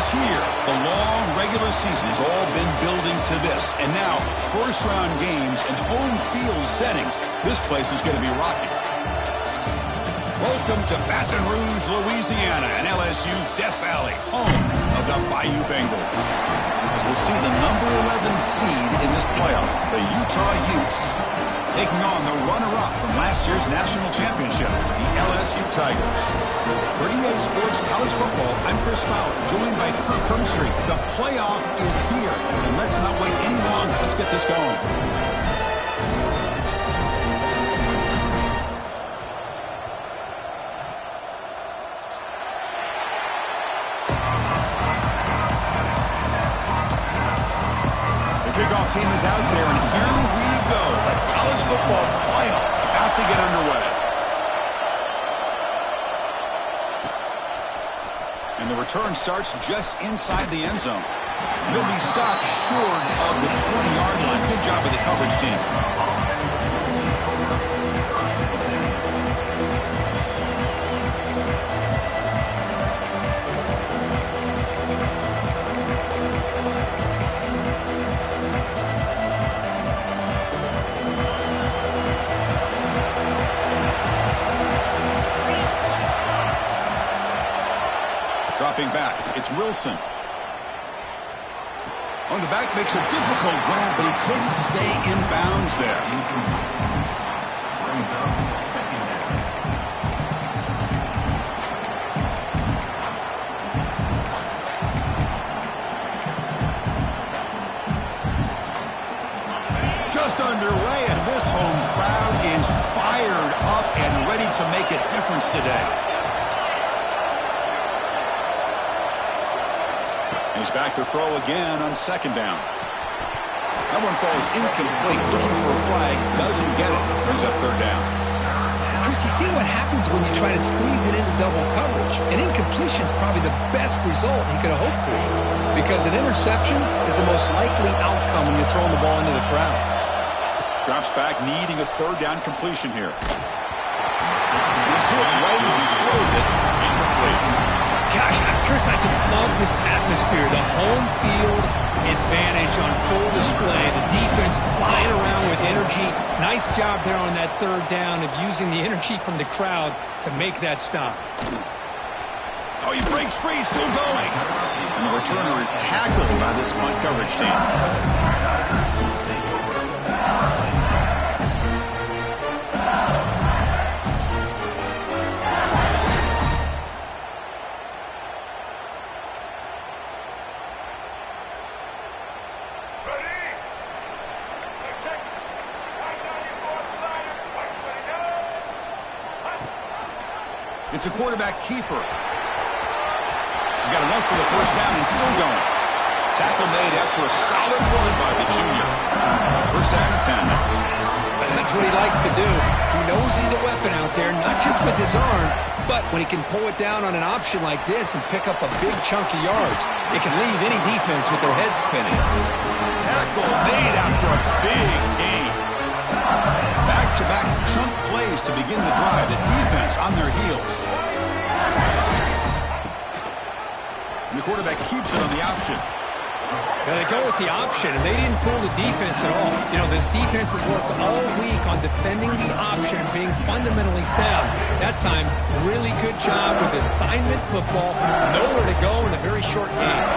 is here. The long regular season has all been building to this. And now, first-round games and home field settings. This place is going to be rocking. Welcome to Baton Rouge, Louisiana, and LSU Death Valley, home of the Bayou Bengals. As we'll see the number 11 seed in this playoff, the Utah Utes, taking on the runner-up from last year's national championship, the LSU Tigers. For EA Sports College Football, I'm Chris Fowler, joined by Kirk Hermstreet. The playoff is here, and let's not wait any longer. Let's get this going. Kickoff team is out there, and here we go. The college football playoff about to get underway. And the return starts just inside the end zone. He'll be stopped short of the 20-yard line. Good job of the coverage team. Dropping back, it's Wilson. On the back makes a difficult grab, but he couldn't stay in bounds there. Just underway, and this home crowd is fired up and ready to make a difference today. He's back to throw again on second down. That one falls incomplete. Looking for a flag. Doesn't get it. Brings up third down. Chris, you see what happens when you try to squeeze it into double coverage. An incompletion is probably the best result he could have hoped for. Because an interception is the most likely outcome when you're throwing the ball into the crowd. Drops back, needing a third down completion here. He's hit right as he throws it. Incomplete. Gosh, Chris, I just love this atmosphere. The home field advantage on full display. The defense flying around with energy. Nice job there on that third down of using the energy from the crowd to make that stop. Oh, he breaks free, still going. And the returner is tackled by this punt coverage team. It's a quarterback keeper. He's got enough for the first down and still going. Tackle made after a solid run by the junior. First down and 10. That's what he likes to do. He knows he's a weapon out there, not just with his arm, but when he can pull it down on an option like this and pick up a big chunk of yards, it can leave any defense with their head spinning. Tackle made after a big gain. Back-to-back chunk plays to begin the drive. The defense on their heels. And the quarterback keeps it on the option. Now they go with the option, and they didn't fool the defense at all. You know, this defense has worked all week on defending the option and being fundamentally sound. That time, really good job with assignment football. Nowhere to go in a very short game.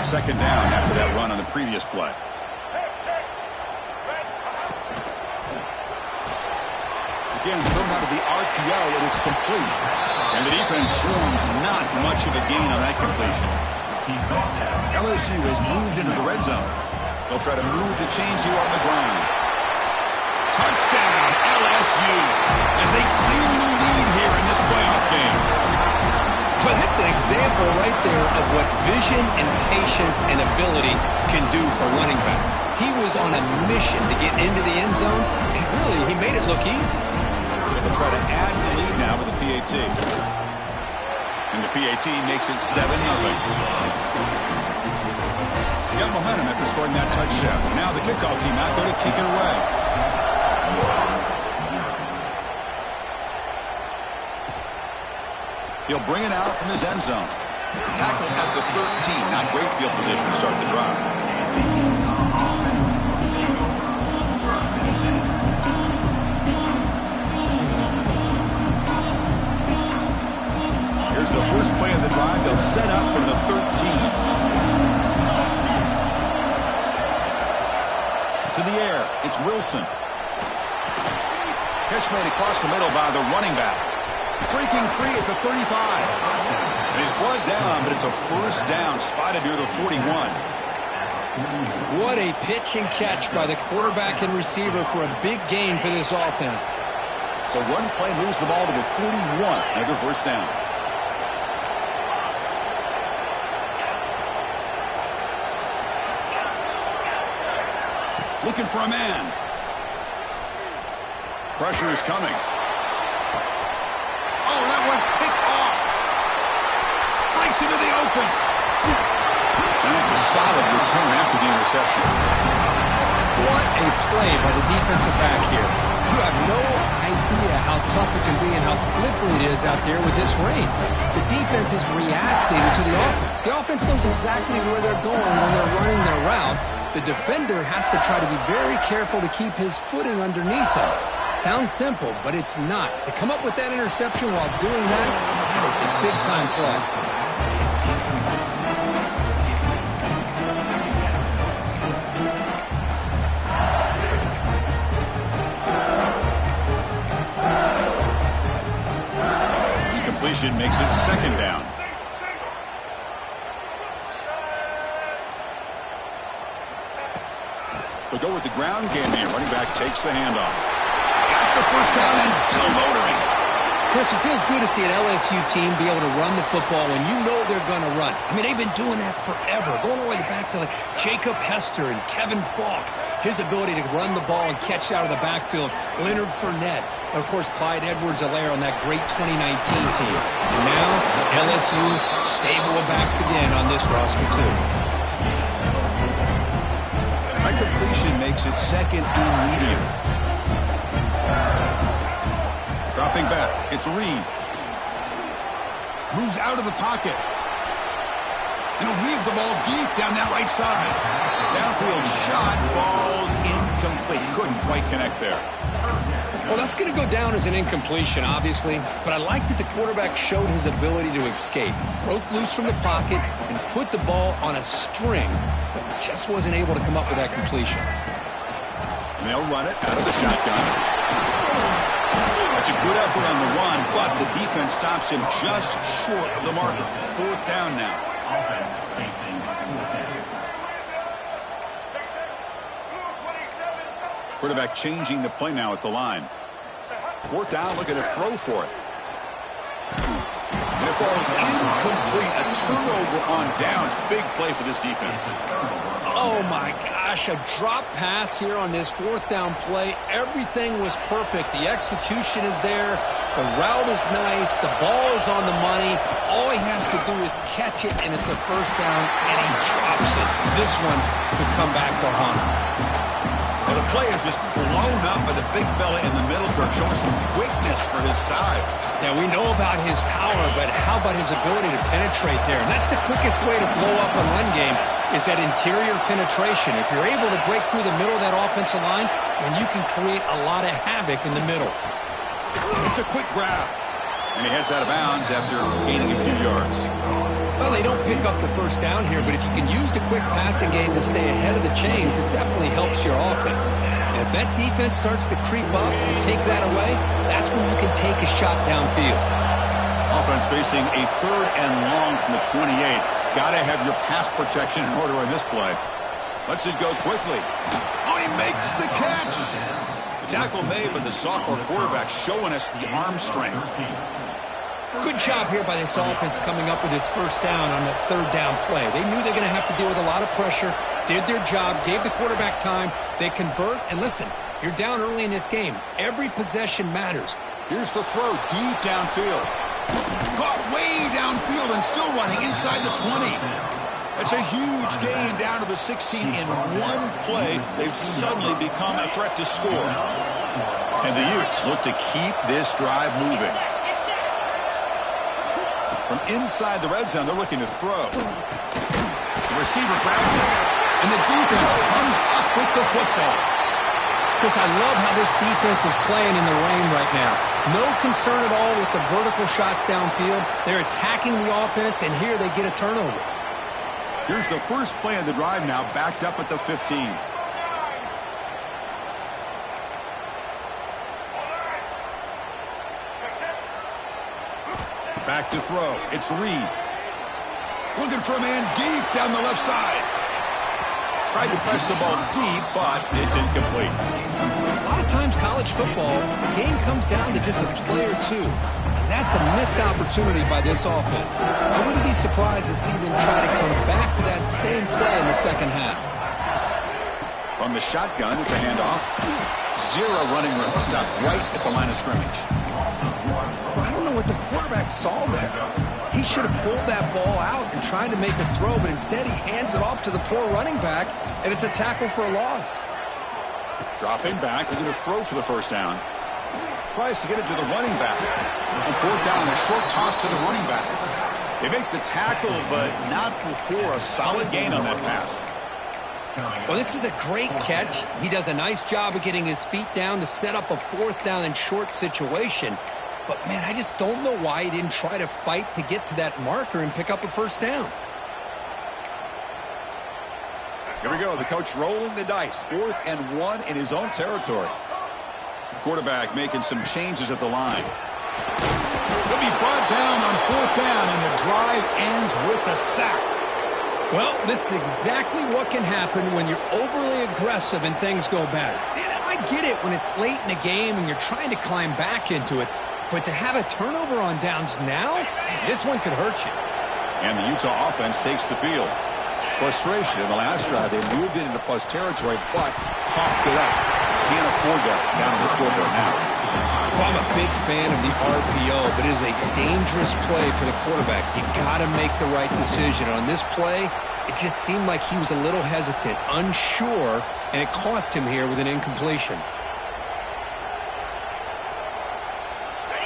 Second down after that run on the previous play. Again, thrown out of the RPO, it is complete. And the defense swarms not much of a gain on that completion. LSU has moved into the red zone. They'll try to move the chains here on the ground. Touchdown, LSU, as they cleanly lead here in this playoff game. Well, that's an example right there of what vision and patience and ability can do for a running back. He was on a mission to get into the end zone, and really, he made it look easy. They'll try to add the lead now with the PAT. And the PAT makes it 7-0. He got momentum after scoring that touchdown. Now the kickoff team out there to kick it away. He'll bring it out from his end zone. Tackled at the 13. Not great field position to start the drive. Here's the first play of the drive. They'll set up from the 13. To the air, it's Wilson. Catch made across the middle by the running back. Breaking free at the 35. And he's brought down, but it's a first down, spotted near the 41. What a pitch and catch by the quarterback and receiver for a big gain for this offense. So one play moves the ball to the 41. Another first down. Looking for a man. Pressure is coming. Oh, that one's picked off. Breaks into the open. And it's a solid return after the interception. What a play by the defensive back here. You have no idea how tough it can be and how slippery it is out there with this rain. The defense is reacting to the offense. The offense knows exactly where they're going when they're running their route. The defender has to try to be very careful to keep his footing underneath him. Sounds simple, but it's not. To come up with that interception while doing that, that is a big-time play. Incompletion makes it second down. They'll go with the ground game here. Running back takes the handoff. Got the first down and still motoring. Chris, it feels good to see an LSU team be able to run the football when you know they're going to run. I mean, they've been doing that forever, going all the way back to like Jacob Hester and Kevin Falk. His ability to run the ball and catch out of the backfield. Leonard Fournette. And, of course, Clyde Edwards-Helaire on that great 2019 team. And now, LSU stable of backs again on this roster, too. High completion makes it second and medium. Dropping back, it's Reed. Moves out of the pocket. And he'll heave the ball deep down that right side. Downfield shot falls incomplete. Couldn't quite connect there. Well, that's going to go down as an incompletion, obviously. But I like that the quarterback showed his ability to escape. Broke loose from the pocket and put the ball on a string. But just wasn't able to come up with that completion. And they'll run it out of the shotgun. That's a good effort on the run, but the defense stops him just short of the marker. Fourth down now. Quarterback changing the play now at the line. Fourth down, looking to throw for it. And it falls incomplete. A turnover on downs. Big play for this defense. Oh, my gosh. A drop pass here on this fourth down play. Everything was perfect. The execution is there. The route is nice. The ball is on the money. All he has to do is catch it, and it's a first down, and he drops it. This one could come back to haunt him. Well, the play is just blown up by the big fella in the middle. Kirk showing some quickness for his size. Yeah, we know about his power, but how about his ability to penetrate there? And that's the quickest way to blow up a run game is that interior penetration. If you're able to break through the middle of that offensive line, then you can create a lot of havoc in the middle. It's a quick grab. And he heads out of bounds after gaining a few yards. Well, they don't pick up the first down here, but if you can use the quick passing game to stay ahead of the chains, it definitely helps your offense. And if that defense starts to creep up and take that away, that's when you can take a shot downfield. Offense facing a third and long from the 28. Got to have your pass protection in order on this play. Lets it go quickly. Oh, he makes the catch. The tackle made, but the sophomore quarterback showing us the arm strength. Good job here by this offense coming up with his first down on that third down play. They knew they're going to have to deal with a lot of pressure, did their job, gave the quarterback time. They convert, and listen, you're down early in this game. Every possession matters. Here's the throw deep downfield. Caught way downfield and still running inside the 20. It's a huge gain down to the 16 in one play. They've suddenly become a threat to score. And the Utes look to keep this drive moving. From inside the red zone, they're looking to throw. The receiver grabs it, and the defense comes up with the football. Chris, I love how this defense is playing in the rain right now. No concern at all with the vertical shots downfield. They're attacking the offense, and here they get a turnover. Here's the first play of the drive now, backed up at the 15. Back to throw. It's Reed. Looking for a man deep down the left side. Tried to press the ball deep, but it's incomplete. A lot of times college football, the game comes down to just a play or two. And that's a missed opportunity by this offense. I wouldn't be surprised to see them try to come back to that same play in the second half. From the shotgun, it's a handoff. Zero running room. Stopped right at the line of scrimmage. I don't know what the quarterback saw there. He should have pulled that ball out and tried to make a throw, but instead he hands it off to the poor running back, and it's a tackle for a loss. Dropping back, looking to throw for the first down. Tries to get it to the running back. On fourth down, a short toss to the running back. They make the tackle, but not before a solid gain on that pass. Well, this is a great catch. He does a nice job of getting his feet down to set up a fourth down and short situation. But, man, I just don't know why he didn't try to fight to get to that marker and pick up a first down. Here we go. The coach rolling the dice. 4th and 1 in his own territory. The quarterback making some changes at the line. He'll be brought down on 4th down, and the drive ends with a sack. Well, this is exactly what can happen when you're overly aggressive and things go bad. And I get it when it's late in the game and you're trying to climb back into it. But to have a turnover on downs now, man, this one could hurt you. And the Utah offense takes the field. Frustration in the last drive. They moved it into plus territory, but coughed it up. Can't afford that down on the scoreboard now. Well, I'm a big fan of the RPO, but it is a dangerous play for the quarterback. You got to make the right decision. On this play, it just seemed like he was a little hesitant, unsure, and it cost him here with an incompletion.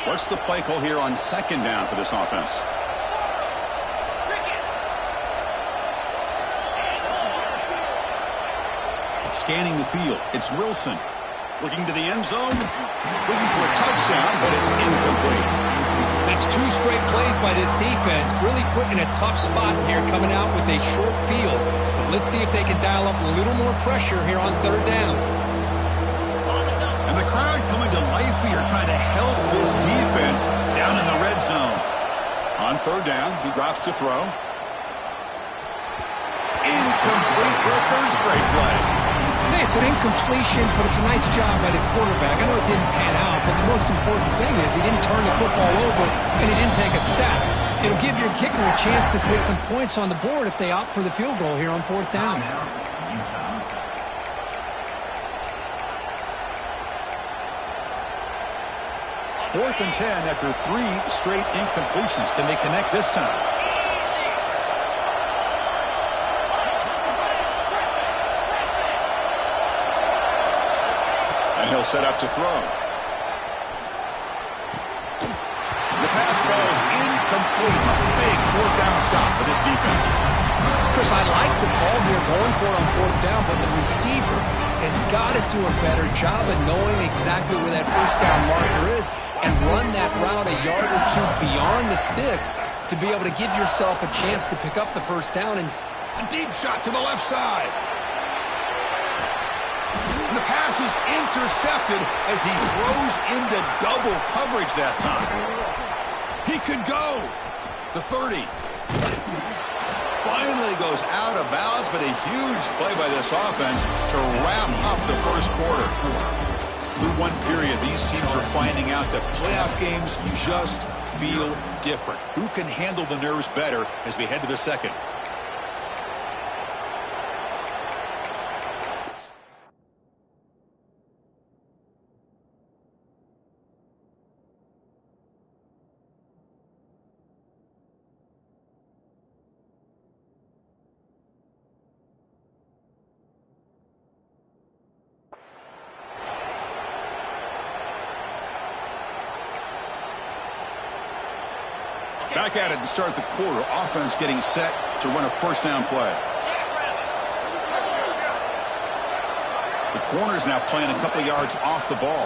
What's the play call here on 2nd down for this offense? Scanning the field. It's Wilson. Looking to the end zone. Looking for a touchdown, but it's incomplete. That's 2 straight plays by this defense. Really put in a tough spot here coming out with a short field. But let's see if they can dial up a little more pressure here on 3rd down. And the crowd coming to life here, trying to help this defense down in the red zone. On 3rd down, he drops to throw. Incomplete for a 3rd straight play. Man, it's an incompletion, but it's a nice job by the quarterback. I know it didn't pan out, but the most important thing is he didn't turn the football over and he didn't take a sack. It'll give your kicker a chance to put some points on the board if they opt for the field goal here on 4th down. 4th and 10 after 3 straight incompletions. Can they connect this time? And he'll set up to throw. The pass ball is incomplete. A big 4th down stop for this defense. Chris, I like the call here going for it on 4th down, but the receiver has got to do a better job of knowing exactly where that first down marker is and run that route a yard or 2 beyond the sticks to be able to give yourself a chance to pick up the first down. And a deep shot to the left side. And the pass is intercepted as he throws into double coverage that time. He could go. The 30. Finally goes out of bounds, but a huge play by this offense to wrap up the first quarter. Through one period, these teams are finding out that playoff games just feel different. Who can handle the nerves better as we head to the second? Back at it to start the quarter. Offense getting set to run a first down play. The corner's now playing a couple yards off the ball.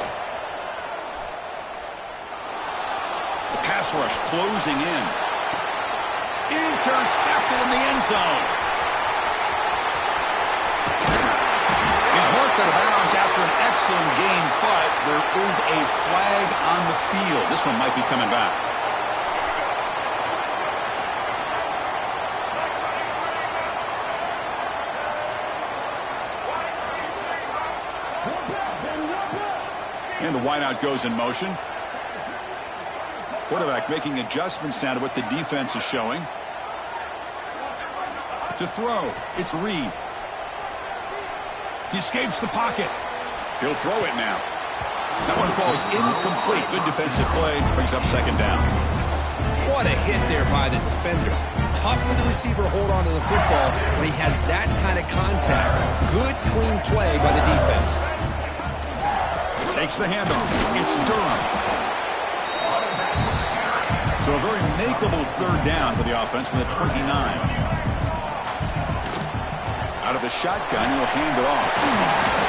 The pass rush closing in. Intercepted in the end zone. He's marked out of bounds after an excellent game, but there is a flag on the field. This one might be coming back. And the wideout goes in motion. Quarterback making adjustments now to what the defense is showing. To throw, it's Reed. He escapes the pocket. He'll throw it now. That one falls incomplete. Good defensive play. Brings up second down. What a hit there by the defender. Tough for the receiver to hold on to the football when he has that kind of contact. Good, clean play by the defense. Takes the handoff. It's Durham. So a very makeable third down for the offense with a 29. Out of the shotgun, he'll hand it off.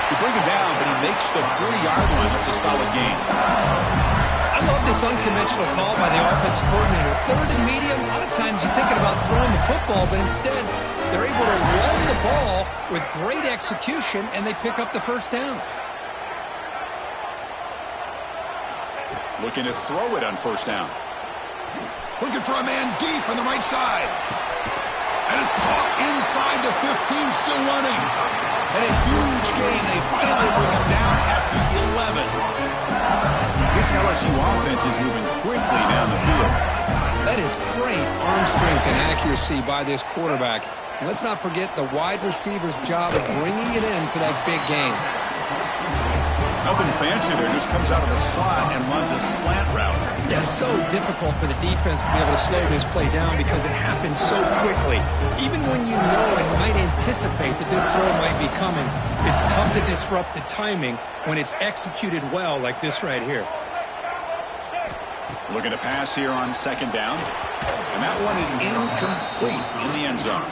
They bring him down, but he makes the 40-yard line. That's a solid gain. I love this unconventional call by the offensive coordinator. Third and medium, a lot of times you're thinking about throwing the football, but instead they're able to run the ball with great execution, and they pick up the first down. Looking to throw it on first down. Looking for a man deep on the right side. And it's caught inside the 15, still running. And a huge gain. They finally bring him down at the 11. This LSU offense is moving quickly down the field. That is great arm strength and accuracy by this quarterback. And let's not forget the wide receiver's job of bringing it in for that big gain. Nothing fancy there. Just comes out of the slot and runs a slant route. Yeah, it's so difficult for the defense to be able to slow this play down because it happens so quickly. Even when you know and might anticipate that this throw might be coming, it's tough to disrupt the timing when it's executed well like this right here. Looking to pass here on second down. And that one is incomplete in the end zone.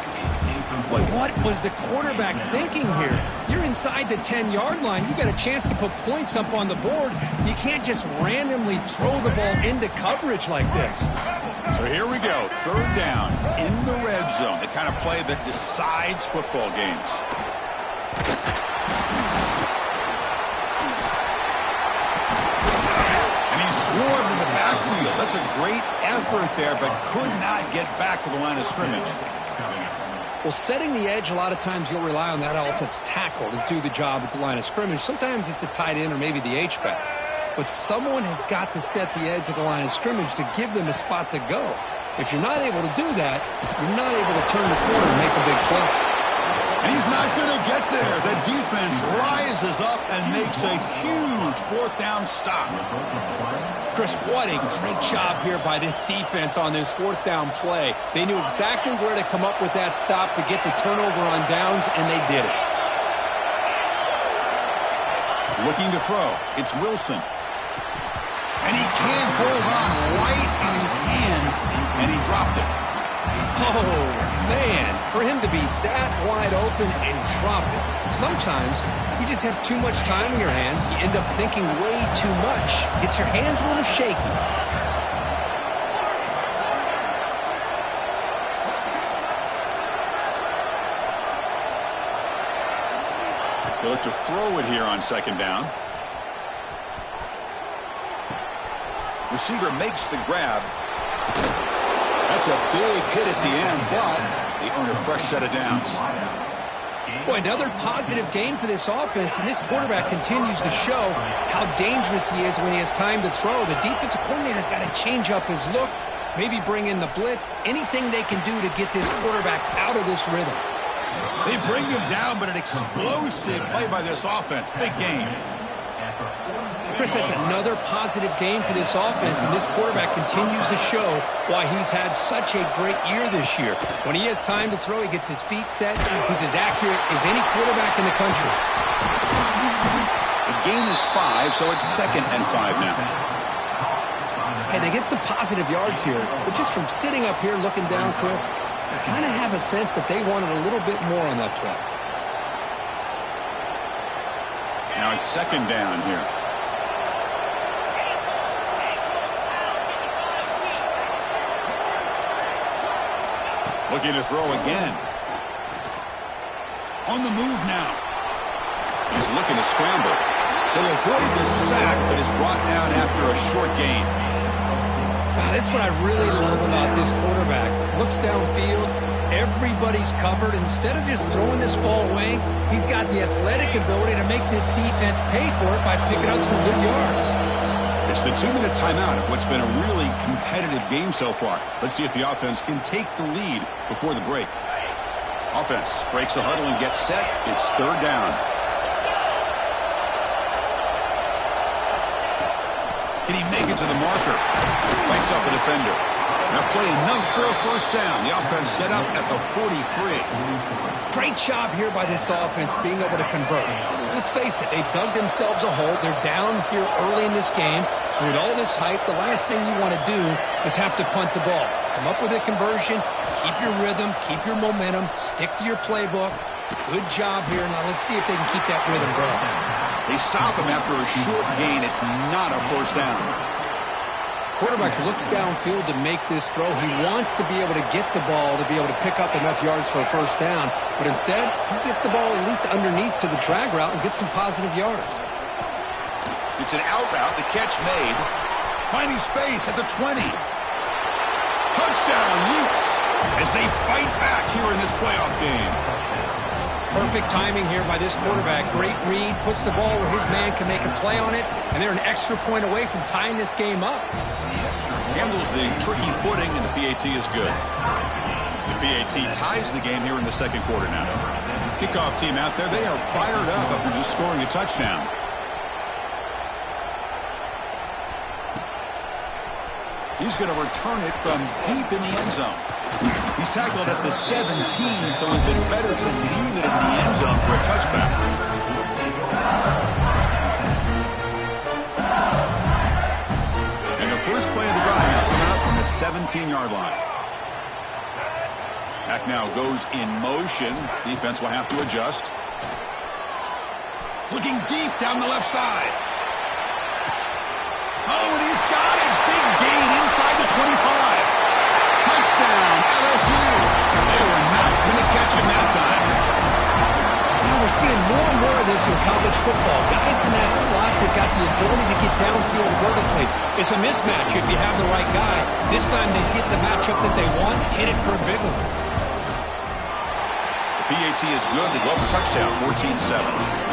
Boy, what was the quarterback thinking here? You're inside the 10-yard line. You got a chance to put points up on the board. You can't just randomly throw the ball into coverage like this. So here we go. Third down in the red zone. The kind of play that decides football games. And he's swarmed in the backfield. That's a great effort there, but could not get back to the line of scrimmage. Well, setting the edge, a lot of times you'll rely on that offensive tackle to do the job at the line of scrimmage. Sometimes it's a tight end or maybe the H-back. But someone has got to set the edge of the line of scrimmage to give them a spot to go. If you're not able to do that, you're not able to turn the corner and make a big play. And he's not going to get there. The defense rises up and makes a huge fourth down stop. Chris, what a great job here by this defense on this fourth down play. They knew exactly where to come up with that stop to get the turnover on downs, and they did it. Looking to throw. It's Wilson. And he can't hold on right in his hands, and he dropped it. Oh, man, for him to be that wide open and drop it. Sometimes you just have too much time in your hands. You end up thinking way too much. Gets your hands a little shaky. They look to throw it here on second down. Receiver makes the grab. That's a big hit at the end, but they earn a fresh set of downs. Boy, another positive game for this offense, and this quarterback continues to show how dangerous he is when he has time to throw. The defensive coordinator's got to change up his looks, maybe bring in the blitz, anything they can do to get this quarterback out of this rhythm. They bring him down, but an explosive play by this offense. Big game. Chris, that's another positive game for this offense, and this quarterback continues to show why he's had such a great year this year. When he has time to throw, he gets his feet set. He's as accurate as any quarterback in the country. The gain is 5, so it's 2nd and 5 now. Hey, they get some positive yards here, but just from sitting up here looking down, Chris, I kind of have a sense that they wanted a little bit more on that play. Now it's second down here. Looking to throw again. On the move now. He's looking to scramble. He'll avoid the sack, but is brought down after a short gain. That's what I really love about this quarterback. Looks downfield. Everybody's covered. Instead of just throwing this ball away, he's got the athletic ability to make this defense pay for it by picking up some good yards. It's the 2-minute timeout of what's been a really competitive game so far. Let's see if the offense can take the lead before the break. Offense breaks the huddle and gets set. It's third down. Can he make it to the marker? Lights up a defender. Now play enough for a first down. The offense set up at the 43. Great job here by this offense being able to convert. Let's face it, they've dug themselves a hole. They're down here early in this game. And with all this hype, the last thing you want to do is have to punt the ball. Come up with a conversion, keep your rhythm, keep your momentum, stick to your playbook. Good job here. Now let's see if they can keep that rhythm going. They stop him after a short gain. It's not a first down. Quarterback looks downfield to make this throw. He wants to be able to get the ball to be able to pick up enough yards for a first down. But instead, he gets the ball at least underneath to the drag route and gets some positive yards. It's an out route. The catch made. Finding space at the 20. Touchdown, Utes, as they fight back here in this playoff game. Perfect timing here by this quarterback. Great read, puts the ball where his man can make a play on it, and they're an extra point away from tying this game up. Handles the tricky footing, and the PAT is good. The PAT ties the game here in the second quarter now. Kickoff team out there, they are fired up after just scoring a touchdown. He's going to return it from deep in the end zone. He's tackled at the 17, so it's been better to leave it in the end zone for a touchback. And the first play of the drive coming up from the 17-yard line. Back now goes in motion. Defense will have to adjust. Looking deep down the left side. Oh, and he's got it. Big gain inside the 25. Touchdown, LSU. They were not going to catch him that time. Now we're seeing more and more of this in college football. Guys in that slot that got the ability to get downfield vertically. It's a mismatch if you have the right guy. This time they get the matchup that they want, hit it for a big one. The PAT is good. They go for touchdown, 14-7.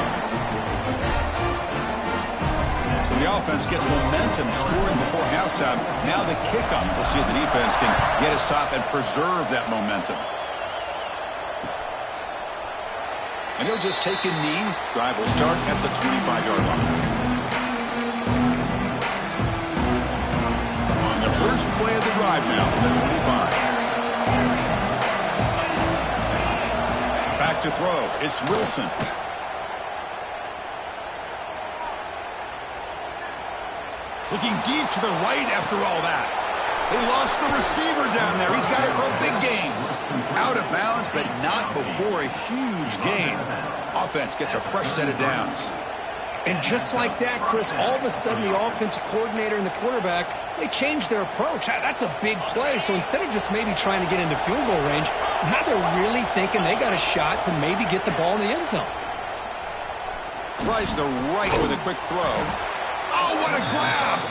The offense gets momentum scoring before halftime. Now the kickoff. We'll see if the defense can get his top and preserve that momentum. And he'll just take a knee. Drive will start at the 25-yard line. On the first play of the drive now from the 25. Back to throw. It's Wilson. Looking deep to the right after all that. They lost the receiver down there. He's got it for a big gain. Out of bounds, but not before a huge gain. Offense gets a fresh set of downs. And just like that, Chris, all of a sudden the offensive coordinator and the quarterback, they changed their approach. That's a big play. So instead of just maybe trying to get into field goal range, now they're really thinking they got a shot to maybe get the ball in the end zone. Tries the right with a quick throw. Oh, what a grab!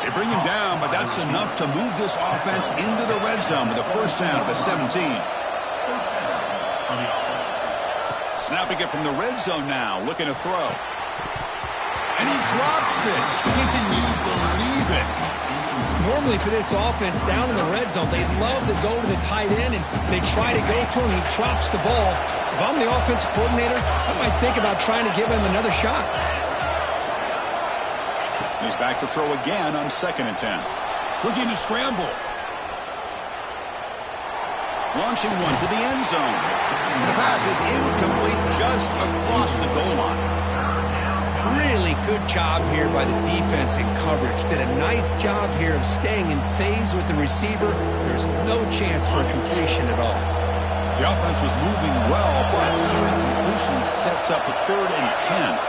They bring him down, but that's enough to move this offense into the red zone with a first down at the 17. Snapping it from the red zone now, looking to throw. And he drops it. Can you believe it? Normally for this offense down in the red zone, they love to go to the tight end, and they try to go to him. He drops the ball. If I'm the offensive coordinator, I might think about trying to give him another shot. He's back to throw again on 2nd and 10. Looking to scramble. Launching one to the end zone. The pass is incomplete just across the goal line. Really good job here by the defense in coverage. Did a nice job here of staying in phase with the receiver. There's no chance for a completion at all. The offense was moving well, but 2 incompletions sets up a 3rd and 10.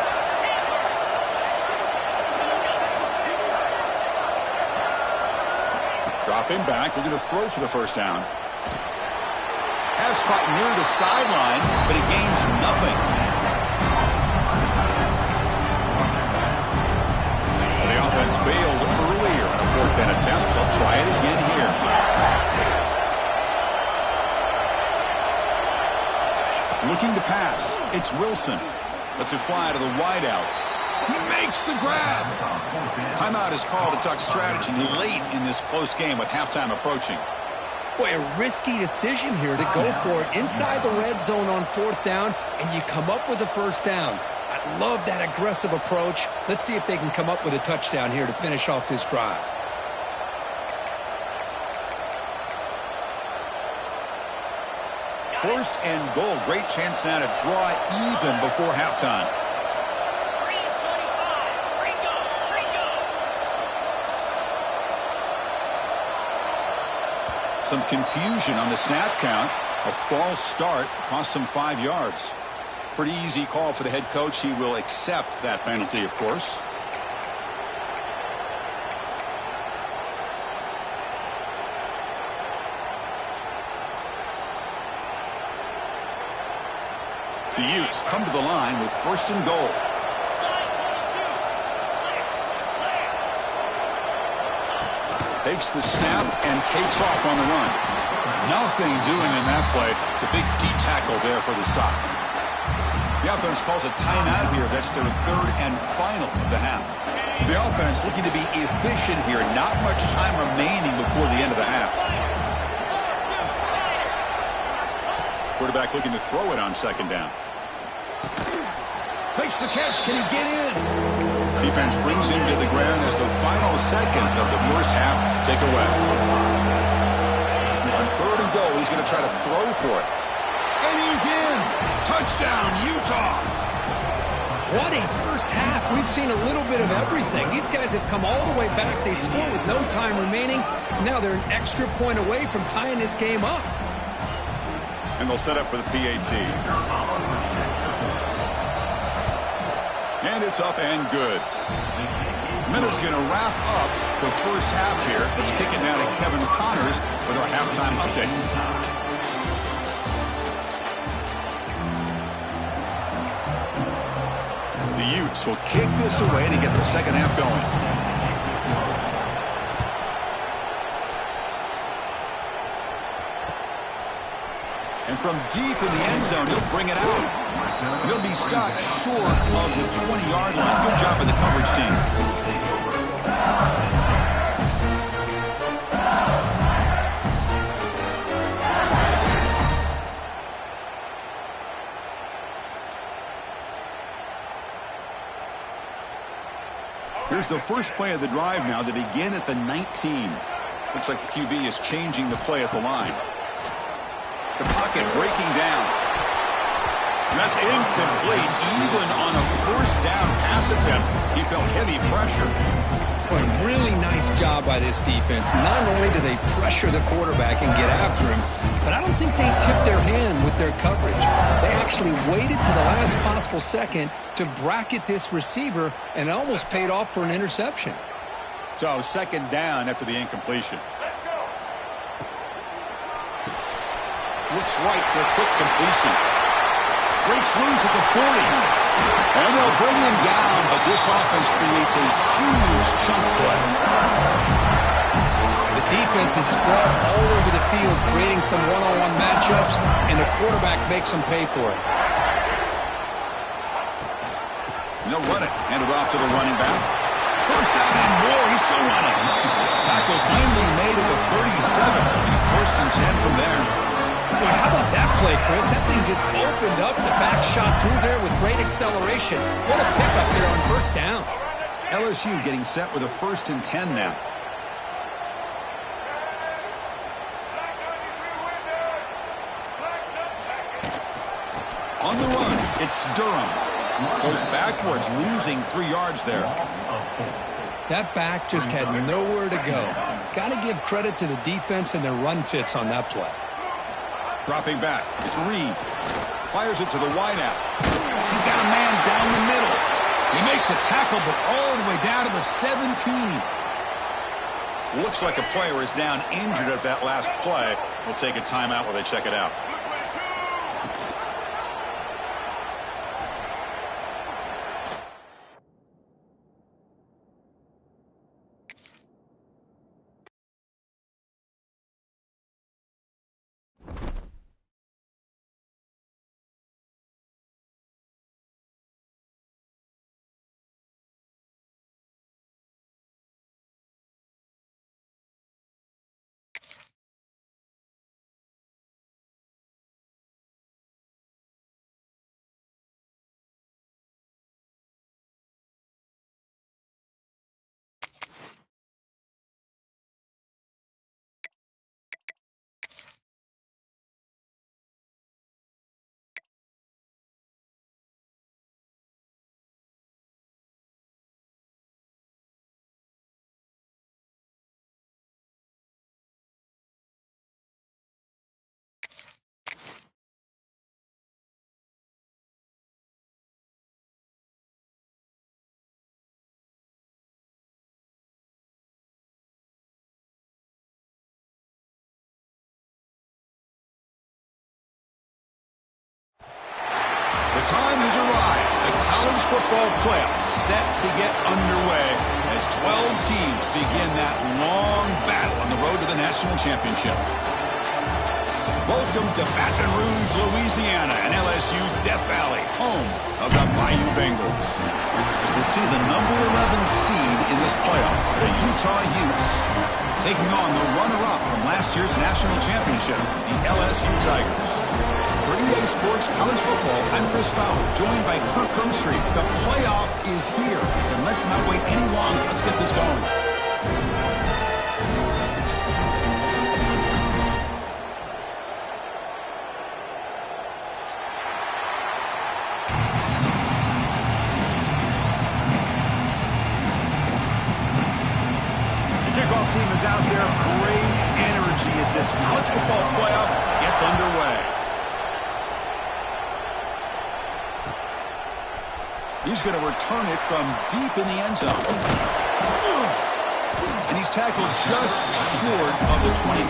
Dropping back, looking to throw for the first down. Pass caught near the sideline, but he gains nothing. The offense failed earlier on a 4th and attempt. They'll try it again here. Looking to pass. It's Wilson. Lets it fly to the wideout. He makes the grab. Timeout is called to talk strategy late in this close game with halftime approaching. Boy, a risky decision here to go for it inside the red zone on 4th down, and you come up with a first down. I love that aggressive approach. Let's see if they can come up with a touchdown here to finish off this drive. First and goal. Great chance now to draw even before halftime. Some confusion on the snap count. A false start cost them 5 yards. Pretty easy call for the head coach. He will accept that penalty, of course. The Utes come to the line with 1st and goal. Takes the snap and takes off on the run. Nothing doing in that play. The big D tackle there for the stop. The offense calls a timeout here. That's their 3rd and final of the half. So the offense looking to be efficient here. Not much time remaining before the end of the half. Quarterback looking to throw it on 2nd down. Makes the catch. Can he get in? Defense brings him to the ground as the final seconds of the first half tick away. On 3rd and goal, he's going to try to throw for it. And he's in. Touchdown, Utah. What a first half. We've seen a little bit of everything. These guys have come all the way back. They score with no time remaining. Now they're an extra point away from tying this game up. And they'll set up for the PAT. And it's up and good. Minute's going to wrap up the first half here. Let's kick it now to Kevin Connors with our halftime update. The Utes will kick this away to get the second half going. And from deep in the end zone, he'll bring it out. And he'll be stopped short of the 20-yard line. Good job by the coverage team. Here's the first play of the drive now to begin at the 19. Looks like the QB is changing the play at the line. The pocket breaking down. And that's incomplete. Even on a 1st down pass attempt, he felt heavy pressure. What a really nice job by this defense. Not only do they pressure the quarterback and get after him, but I don't think they tipped their hand with their coverage. They actually waited to the last possible second to bracket this receiver, and it almost paid off for an interception. So 2nd down after the incompletion. Looks right for a quick completion. Breaks loose at the 40. And they'll bring him down, but this offense creates a huge chunk play. The defense is spread all over the field, creating some one-on-one matchups, and the quarterback makes them pay for it. And they'll run it. Hand it off to the running back. First down and more. He's still running. Tackle finally made at the 37. 1st and 10 from there. Boy, how about that play, Chris? That thing just opened up. The back shot through there with great acceleration. What a pickup there on 1st down. LSU getting set with a 1st and 10 now. On the run, it's Durham. Goes backwards, losing 3 yards there. That back just had nowhere to go. Got to give credit to the defense and their run fits on that play. Dropping back. It's Reed. Fires it to the wideout. He's got a man down the middle. They make the tackle, but all the way down to the 17. Looks like a player is down injured at that last play. We'll take a timeout while they check it out. The time has arrived. The college football playoffs set to get underway as 12 teams begin that long battle on the road to the national championship. Welcome to Baton Rouge, Louisiana, and LSU Death Valley, home of the Bayou Bengals. As we'll see the number 11 seed in this playoff, the Utah Utes, taking on the runner-up from last year's national championship, the LSU Tigers. For EA Sports College Football, I'm Chris Fowler, joined by Kirk Hermstreet. The playoff is here, and let's not wait any longer. Let's get this going. The kickoff team is out there. Great energy as this college football playoff gets underway. He's going to return it from deep in the end zone. And he's tackled just short of the 25.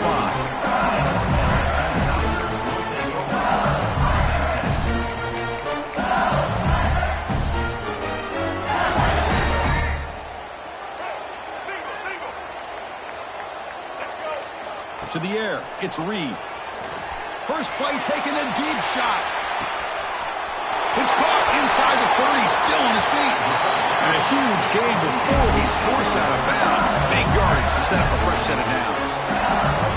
To the air, it's Reed. First play taken, a deep shot. It's caught inside the 30, still on his feet. And a huge gain before he's forced out of bounds. Big yards to set up a fresh set of downs.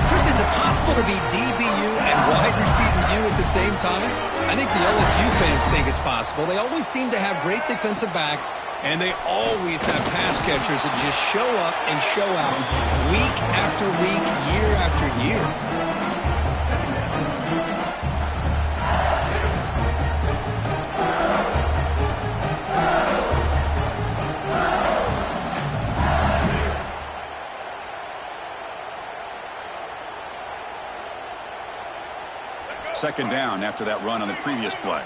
Chris, is it possible to be DBU and wide receiver U at the same time? I think the LSU fans think it's possible. They always seem to have great defensive backs, and they always have pass catchers that just show up and show out week after week, year after year. Second down after that run on the previous play.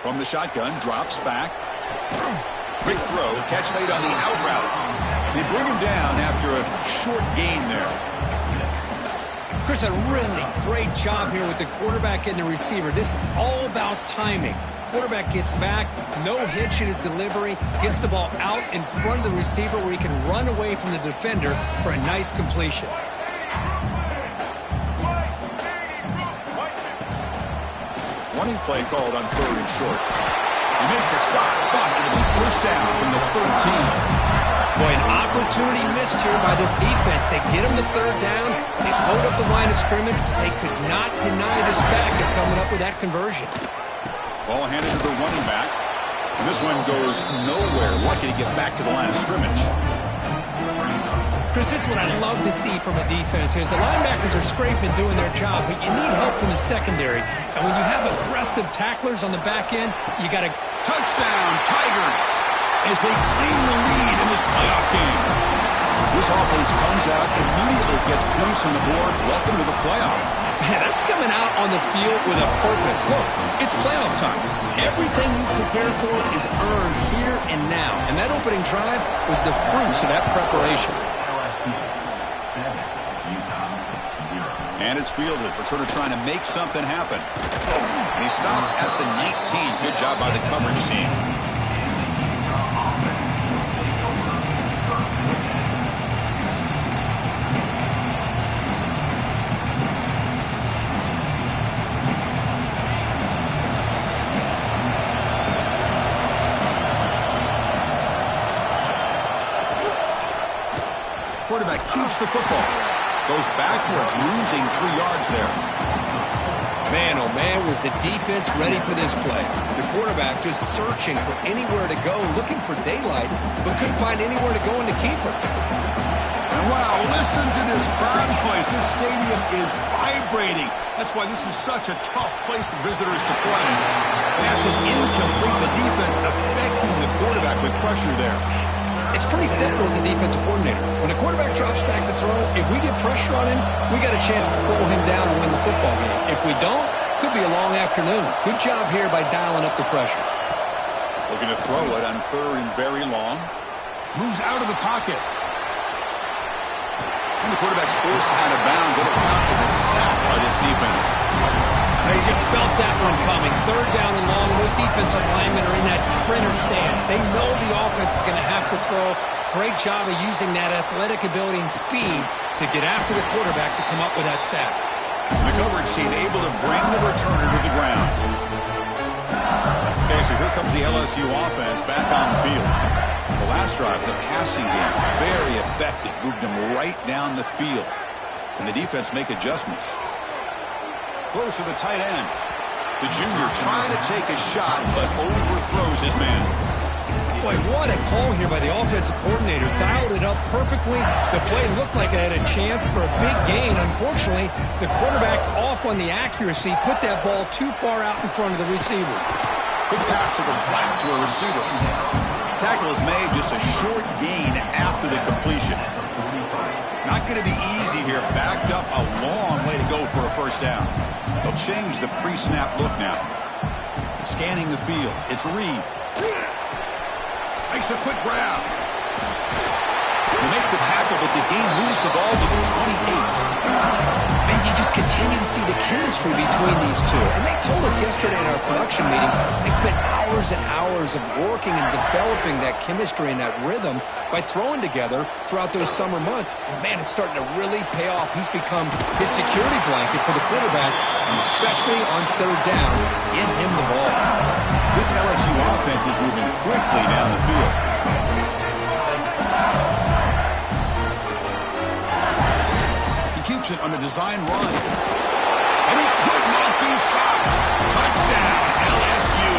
From the shotgun, drops back. Quick throw, catch made on the out route. They bring him down after a short gain there. Chris, a really great job here with the quarterback and the receiver. This is all about timing. Quarterback gets back, no hitch in his delivery, gets the ball out in front of the receiver where he can run away from the defender for a nice completion. Running play called on third and short. They make the stop, but it'll be first down from the 13. Boy, an opportunity missed here by this defense. They get him to third down. They load up the line of scrimmage, but they could not deny this back of coming up with that conversion. Ball handed to the running back. And this one goes nowhere. Lucky to get back to the line of scrimmage. Chris, this is what I love to see from a defense is the linebackers are scraping, doing their job, but you need help from the secondary. And when you have aggressive tacklers on the back end, you got to... Touchdown, Tigers, as they claim the lead in this playoff game. This offense comes out, immediately gets points on the board. Welcome to the playoff. Man, that's coming out on the field with a purpose. Look, it's playoff time. Everything you prepared for is earned here and now. And that opening drive was the fruits of that preparation. And it's fielded. Returner trying to make something happen. And he stopped at the 19. Good job by the coverage team. Quarterback keeps the football. Goes backwards, losing 3 yards there. Man, oh man, was the defense ready for this play. The quarterback just searching for anywhere to go, looking for daylight, but couldn't find anywhere to go in the keeper. And wow, listen to this crowd noise. This stadium is vibrating. That's why this is such a tough place for visitors to play. Pass is incomplete. The defense affecting the quarterback with pressure there. It's pretty simple as a defensive coordinator. When a quarterback drops back to throw, if we get pressure on him, we got a chance to slow him down and win the football game. If we don't, could be a long afternoon. Good job here by dialing up the pressure. Looking to throw it on 3rd and very long. Moves out of the pocket. And the quarterback's forced out of bounds. It'll count as a sack by this defense. They just felt that one coming. 3rd down and long, and those defensive linemen are in that sprinter stance. They know the offense is going to have to throw. Great job of using that athletic ability and speed to get after the quarterback to come up with that sack. The coverage team able to bring the returner to the ground. Okay, so here comes the LSU offense back on the field. The last drive, the passing game, very effective. Moved them right down the field. Can the defense make adjustments? Close to the tight end. The junior trying to take a shot, but overthrows his man. Boy, what a call here by the offensive coordinator. Dialed it up perfectly. The play looked like it had a chance for a big gain. Unfortunately, the quarterback off on the accuracy, put that ball too far out in front of the receiver. Good pass to the flat to a receiver. Tackle is made, just a short gain after the completion. Not going to be easy here. Backed up a long way to go for a first down. They'll change the pre-snap look now. Scanning the field. It's Reed. Makes a quick grab. They make the tackle, but the game moves the ball to the 28. Man, you just continue to see the chemistry between these two. And they told us yesterday in our production meeting, they spent hours and hours of working and developing that chemistry and that rhythm by throwing together throughout those summer months. And man, it's starting to really pay off. He's become his security blanket for the quarterback, and especially on 3rd down, get him the ball. This LSU offense is moving quickly down the field. Keeps it on a design run. And he could not be stopped. Touchdown, LSU.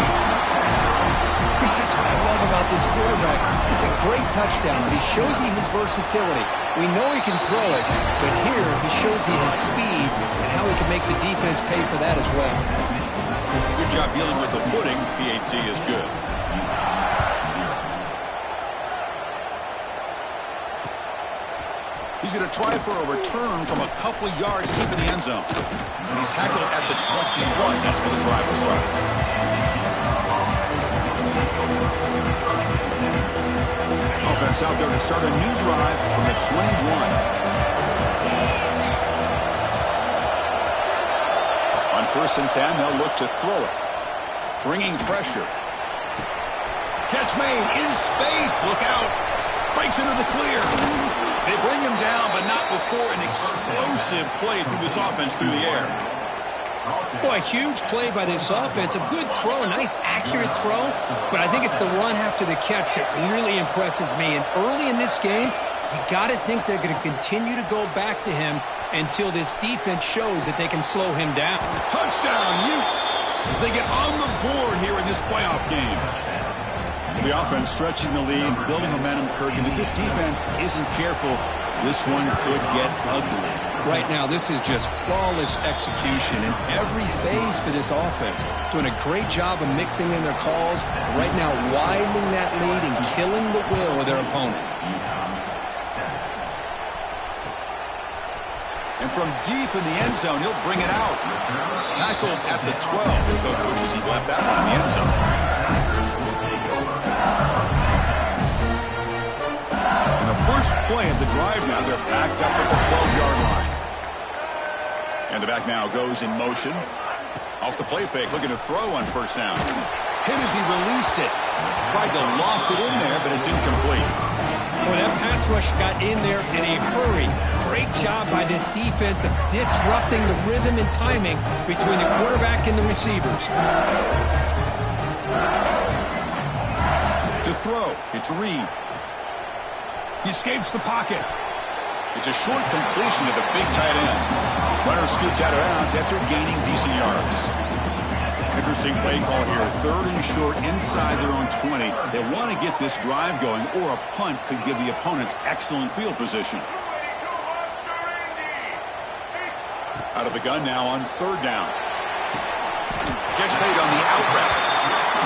Chris, that's what I love about this quarterback. It's a great touchdown, but he shows you his versatility. We know he can throw it, but here he shows you his speed and how he can make the defense pay for that as well. Good job dealing with the footing. PAT is good. He's going to try for a return from a couple of yards deep in the end zone. And he's tackled at the 21. That's where the drive will start. Offense out there to start a new drive from the 21. On 1st and 10, they'll look to throw it. Bringing pressure. Catch made in space. Look out. Breaks into the clear. They bring him down, but not before an explosive play through this offense through the air. Boy, huge play by this offense. A good throw, a nice accurate throw, but I think it's the run after the catch that really impresses me. And early in this game, you got to think they're going to continue to go back to him until this defense shows that they can slow him down. Touchdown, Utes. as they get on the board here in this playoff game. The offense stretching the lead, building momentum, Kirk, and if this defense isn't careful, this one could get ugly. Right now, this is just flawless execution in every phase for this offense. Doing a great job of mixing in their calls. Right now, widening that lead and killing the will of their opponent. And from deep in the end zone, he'll bring it out. Tackled at the 12. The coach wishes he left that one in the end zone. And the first play of the drive now, they're backed up at the 12-yard line. And the back now goes in motion. Off the play fake, looking to throw on first down. Hit as he released it. Tried to loft it in there, but it's incomplete. Boy, that pass rush got in there in a hurry. Great job by this defense of disrupting the rhythm and timing between the quarterback and the receivers. To throw, it's Reed. He escapes the pocket. It's a short completion to the big tight end. Runner scoots out of bounds after gaining decent yards. Interesting play call here. 3rd and short inside their own 20. They want to get this drive going, or a punt could give the opponents excellent field position. Out of the gun now on 3rd down. Gets made on the out route.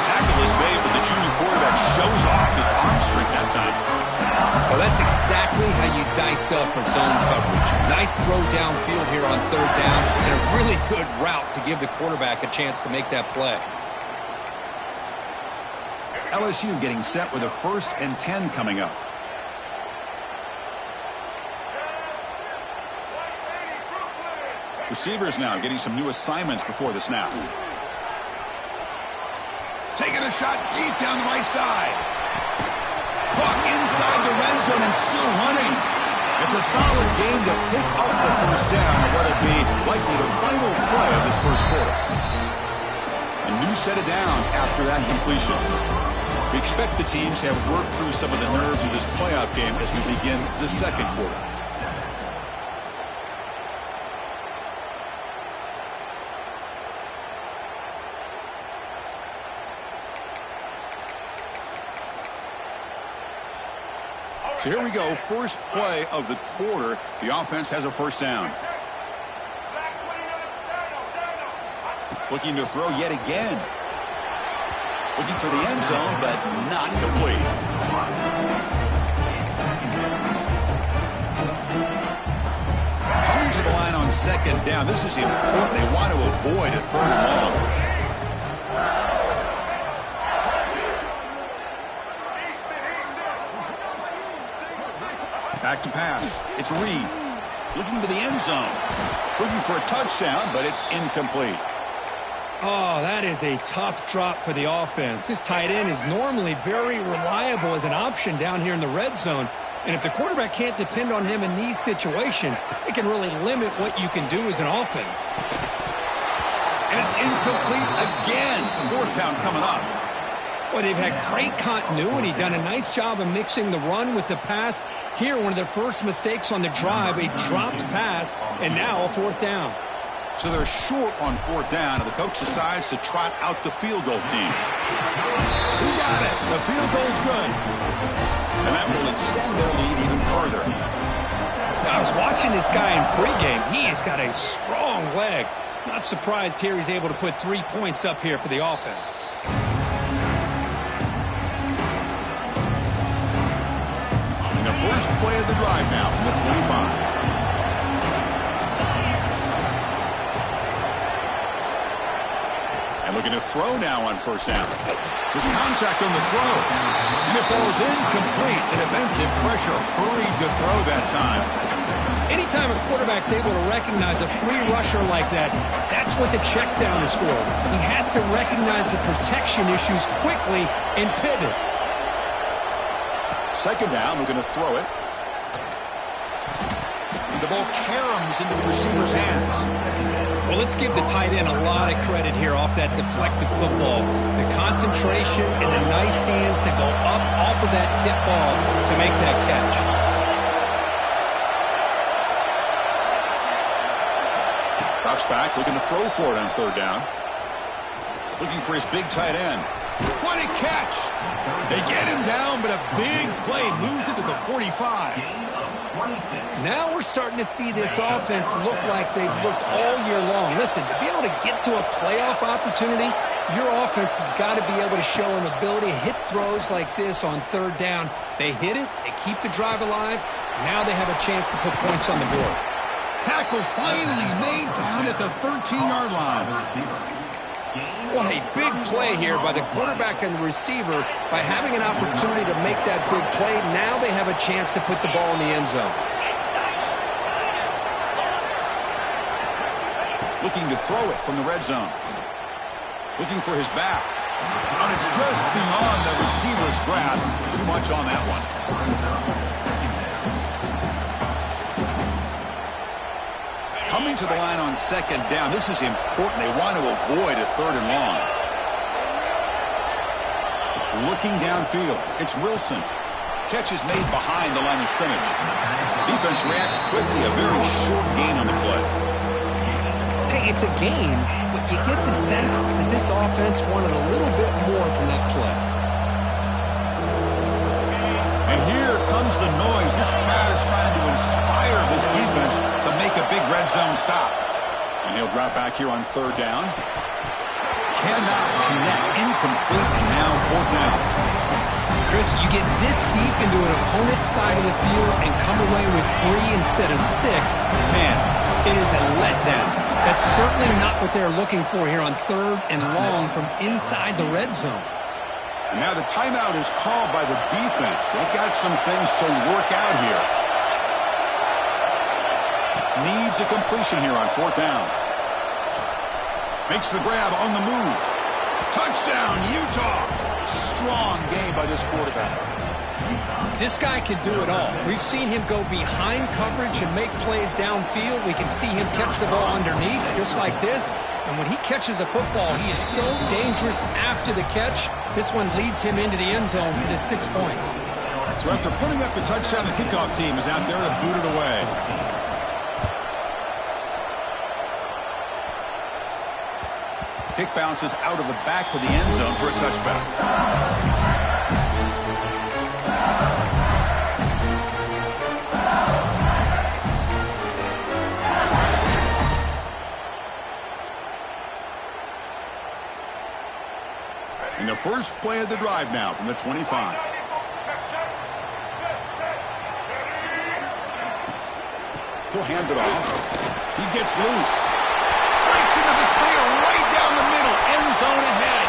Tackle is made, but the junior quarterback shows off his arm strength that time. Well, that's exactly how you dice up a zone coverage. Nice throw downfield here on 3rd down, and a really good route to give the quarterback a chance to make that play. LSU getting set with a 1st and 10 coming up. Receivers now getting some new assignments before the snap. Taking a shot deep down the right side. Caught inside the red zone and still running. It's a solid game to pick up the first down on what will be likely the final play of this first quarter. A new set of downs after that completion. We expect the teams to have worked through some of the nerves of this playoff game as we begin the second quarter. So here we go, first play of the quarter. The offense has a first down. Looking to throw yet again. Looking for the end zone, but not complete. Coming to the line on 2nd down. This is important. They want to avoid a 3rd and long. Back to pass. It's Reed. Looking to the end zone. Looking for a touchdown, but it's incomplete. Oh, that is a tough drop for the offense. This tight end is normally very reliable as an option down here in the red zone. And if the quarterback can't depend on him in these situations, it can really limit what you can do as an offense. And it's incomplete again. 4th down coming up. Well, they've had great continuity, done a nice job of mixing the run with the pass. Here, one of their first mistakes on the drive, a dropped pass, and now a 4th down. So they're short on 4th down, and the coach decides to trot out the field goal team. He got it. The field goal's good. And that will extend their lead even further. I was watching this guy in pregame. He has got a strong leg. Not surprised here he's able to put 3 points up here for the offense. First play of the drive now from the 25. And looking to throw now on 1st down. There's contact on the throw. And it falls incomplete. The defensive pressure hurried the throw that time. Anytime a quarterback's able to recognize a free rusher like that, that's what the check down is for. He has to recognize the protection issues quickly and pivot. 2nd down, we're going to throw it. The ball caroms into the receiver's hands. Well, let's give the tight end a lot of credit here off that deflected football. The concentration and the nice hands to go up off of that tip ball to make that catch. Drops back, looking to throw for it on 3rd down. Looking for his big tight end. What a catch! They get him down, but a big play moves it to the 45. Now we're starting to see this offense look like they've looked all year long. Listen, to be able to get to a playoff opportunity, your offense has got to be able to show an ability to hit throws like this on third down. They hit it, they keep the drive alive. Now they have a chance to put points on the board. Tackle finally made down at the 13-yard line. What a big play here by the quarterback and the receiver by having an opportunity to make that big play. Now they have a chance to put the ball in the end zone. Looking to throw it from the red zone. Looking for his back. And it's just beyond the receiver's grasp. Too much on that one. Coming to the line on second down. This is important. They want to avoid a third and long. Looking downfield. It's Wilson. Catch is made behind the line of scrimmage. Defense reacts quickly. A very short gain on the play. Hey, it's a gain, but you get the sense that this offense wanted a little bit more from that play. And here comes the noise. This crowd is trying to inspire this defense to make a big red zone stop. And he'll drop back here on third down. Cannot connect. Incomplete, and now fourth down. Chris, you get this deep into an opponent's side of the field and come away with 3 instead of 6. Man, it is a letdown. That's certainly not what they're looking for here on third and long from inside the red zone. And now the timeout is called by the defense. They've got some things to work out here. Needs a completion here on fourth down. Makes the grab on the move. Touchdown, Utah. Strong game by this quarterback. This guy can do it all. We've seen him go behind coverage and make plays downfield. We can see him catch the ball underneath, just like this. And when he catches a football, he is so dangerous after the catch. This one leads him into the end zone for the 6 points. So after putting up the touchdown, the kickoff team is out there to boot it away. Kick bounces out of the back of the end zone for a touchback. And the first play of the drive now from the 25. He'll hand it off. He gets loose. Breaks into the clear right down the middle. End zone ahead.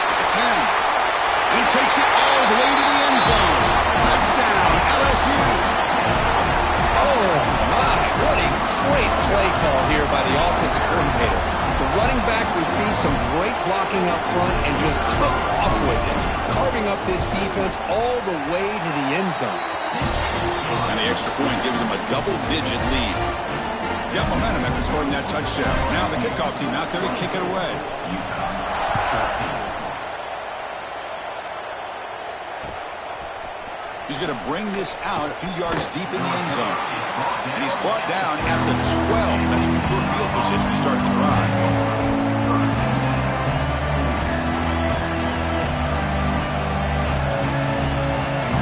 At the 10. And he takes it all the way to the end zone. Touchdown, LSU. Oh, my. What a great play call here by the offensive coordinator. The running back received some great blocking up front and just took off with it, carving up this defense all the way to the end zone. And the extra point gives him a double-digit lead. Got momentum after scoring that touchdown. Now the kickoff team out there to kick it away. He's going to bring this out a few yards deep in the end zone. And he's brought down at the 12. That's poor field position to start the drive.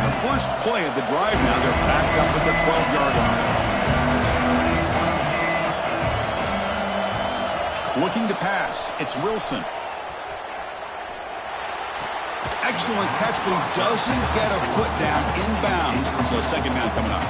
The first play of the drive now, they're backed up at the 12-yard line. Looking to pass. It's Wilson. Excellent catch, but he doesn't get a foot down inbounds. So second down coming up.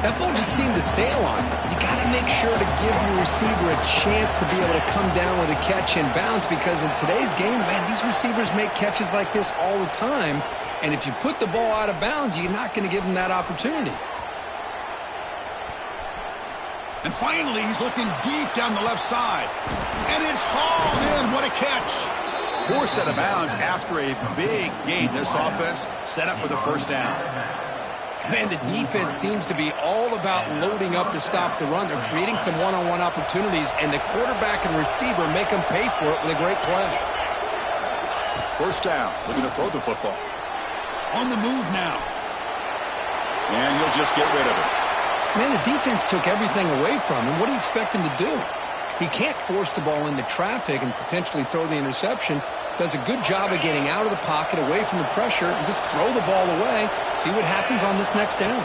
That ball just seemed to sail on. You got to make sure to give your receiver a chance to be able to come down with a catch in bounds, because in today's game, man, these receivers make catches like this all the time. And if you put the ball out of bounds, you're not going to give them that opportunity. And finally, he's looking deep down the left side. And it's hauled in. What a catch. Forced out of bounds after a big gain. This offense set up with a first down. Man, the defense seems to be all about loading up to stop the run. They're creating some one-on-one opportunities, and the quarterback and receiver make them pay for it with a great play. First down. Looking to throw the football. On the move now. And he'll just get rid of it. Man, the defense took everything away from him. What do you expect him to do? He can't force the ball into traffic and potentially throw the interception. Does a good job of getting out of the pocket, away from the pressure, and just throw the ball away. See what happens on this next down.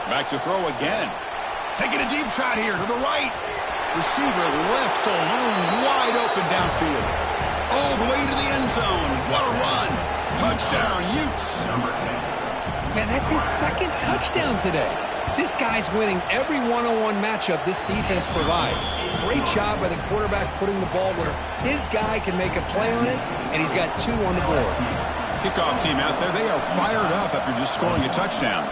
Back to throw again. Taking a deep shot here to the right. Receiver left alone, wide open downfield. All the way to the end zone. What a run. Touchdown, Utes. Man, that's his second touchdown today. This guy's winning every one-on-one matchup this defense provides. Great job by the quarterback putting the ball where his guy can make a play on it, and he's got 2 on the board. Kickoff team out there, they are fired up after just scoring a touchdown.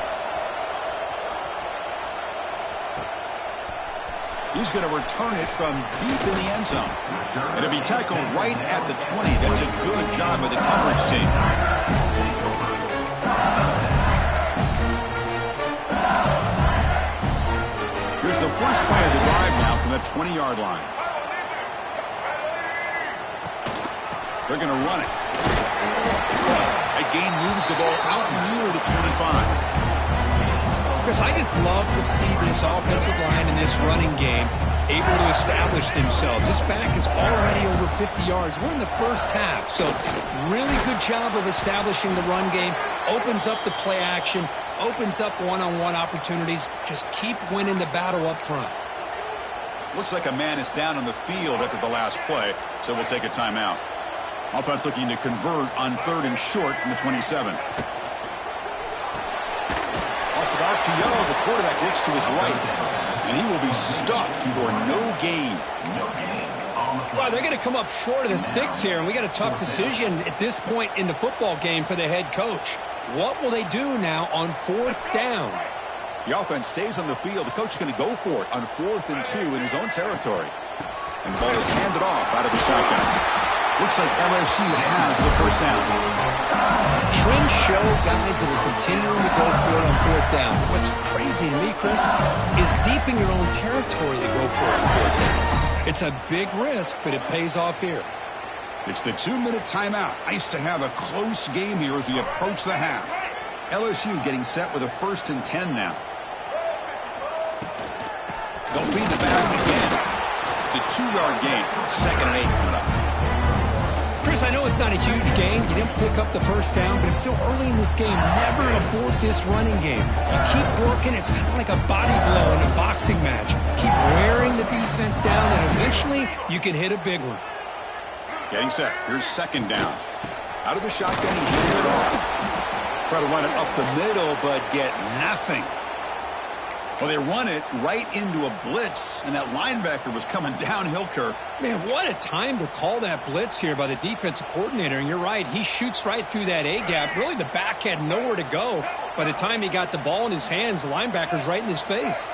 He's going to return it from deep in the end zone. It'll be tackled right at the 20. That's a good job by the coverage team. Here's the first play of the drive now from the 20-yard line. They're going to run it. That gain moves the ball out near the 25. Chris, I just love to see this offensive line in this running game able to establish themselves. This back is already over 50 yards. We're in the first half, so really good job of establishing the run game. Opens up the play action, opens up one-on-one opportunities. Just keep winning the battle up front. Looks like a man is down on the field after the last play, so we'll take a timeout. Offense looking to convert on 3rd and short from the 27. RPO, the quarterback looks to his right, and he will be stuffed for no gain. Well, they're going to come up short of the sticks here, and we got a tough decision at this point in the football game for the head coach. What will they do now on 4th down? The offense stays on the field. The coach is going to go for it on 4th and 2 in his own territory. And the ball is handed off out of the shotgun. Looks like LSU has the first down. Trends show guys that are continuing to go for it on 4th down. What's crazy to me, Chris, is deep in your own territory to go for it on 4th down. It's a big risk, but it pays off here. It's the 2-minute timeout. Nice to have a close game here as we approach the half. LSU getting set with a 1st and 10 now. They'll feed the back again. It's a 2-yard gain. 2nd and 8 coming up. Chris, I know it's not a huge gain. You didn't pick up the first down, but it's still early in this game. Never abort this running game. You keep working. It's kind of like a body blow in a boxing match. Keep wearing the defense down, and eventually you can hit a big one. Getting set. Here's 2nd down. Out of the shotgun, he hands it off. Try to run it up the middle, but get nothing. Well, they run it right into a blitz, and that linebacker was coming downhill, Kirk. Man, what a time to call that blitz here by the defensive coordinator. And you're right, he shoots right through that A-gap. Really, the back had nowhere to go. By the time he got the ball in his hands, the linebacker's right in his face.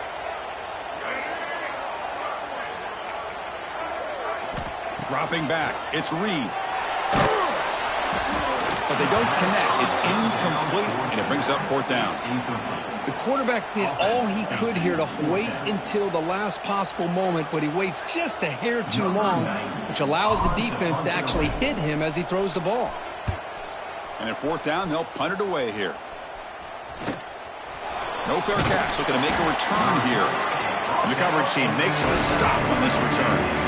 Dropping back, it's Reed. But they don't connect. It's incomplete, and it brings up 4th down. The quarterback did all he could here to wait until the last possible moment, but he waits just a hair too long, which allows the defense to actually hit him as he throws the ball. And at 4th down, they'll punt it away here. No fair catch. Looking to make a return here. And the coverage team makes the stop on this return.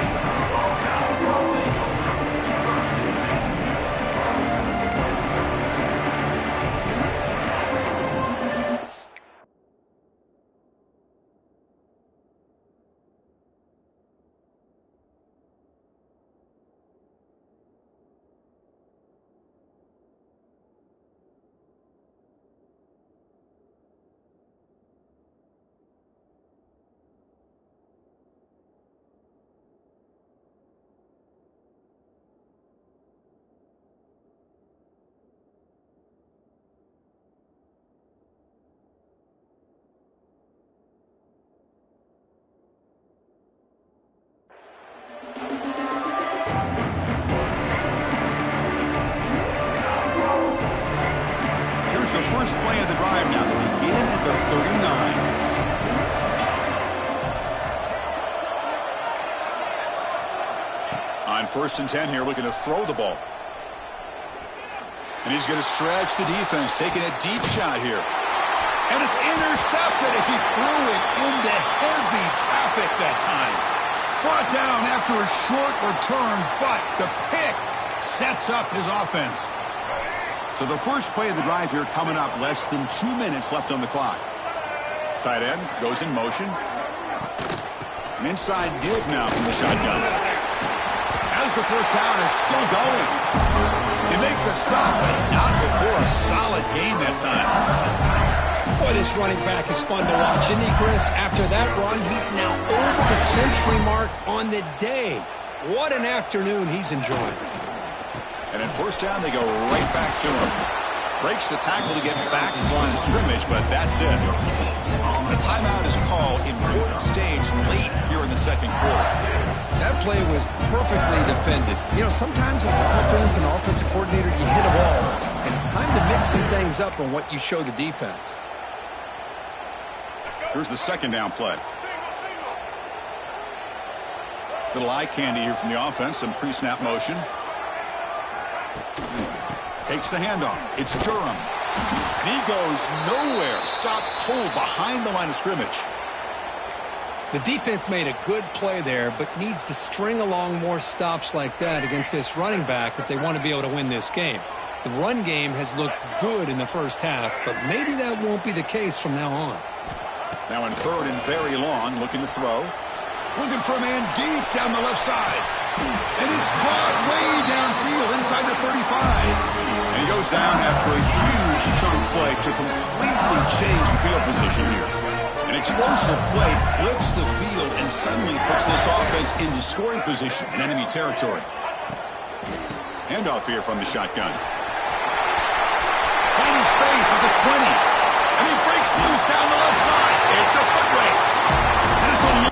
First play of the drive now to begin at the 39. On 1st and 10 here, looking to throw the ball. And he's going to stretch the defense, taking a deep shot here. And it's intercepted as he threw it into heavy traffic that time. Brought down after a short return, but the pick sets up his offense. So the first play of the drive here coming up, less than 2 minutes left on the clock. Tight end goes in motion. An inside give now from the shotgun. As the first down is still going. They make the stop, but not before a solid gain that time. Boy, this running back is fun to watch, isn't he, Chris? After that run, he's now over the century mark on the day. What an afternoon he's enjoying. And at first down, they go right back to him. Breaks the tackle to get back to the line of scrimmage, but that's it. A timeout is called. Important stage late here in the second quarter. That play was perfectly defended. You know, sometimes as an offense and offensive coordinator, you hit a ball, and it's time to mix some things up on what you show the defense. Here's the second down play. Little eye candy here from the offense. Some pre-snap motion. Takes the handoff. It's Durham. And he goes nowhere. Stopped cold behind the line of scrimmage. The defense made a good play there, but needs to string along more stops like that against this running back if they want to be able to win this game. The run game has looked good in the first half, but maybe that won't be the case from now on. Now in third and very long, looking to throw. Looking for a man deep down the left side. And it's caught way downfield inside the 35. And he goes down after a huge chunk play to completely change the field position here. An explosive play flips the field and suddenly puts this offense into scoring position in enemy territory. Handoff here from the shotgun. Plenty of space at the 20. And he breaks loose down the left side. It's a foot race. And it's a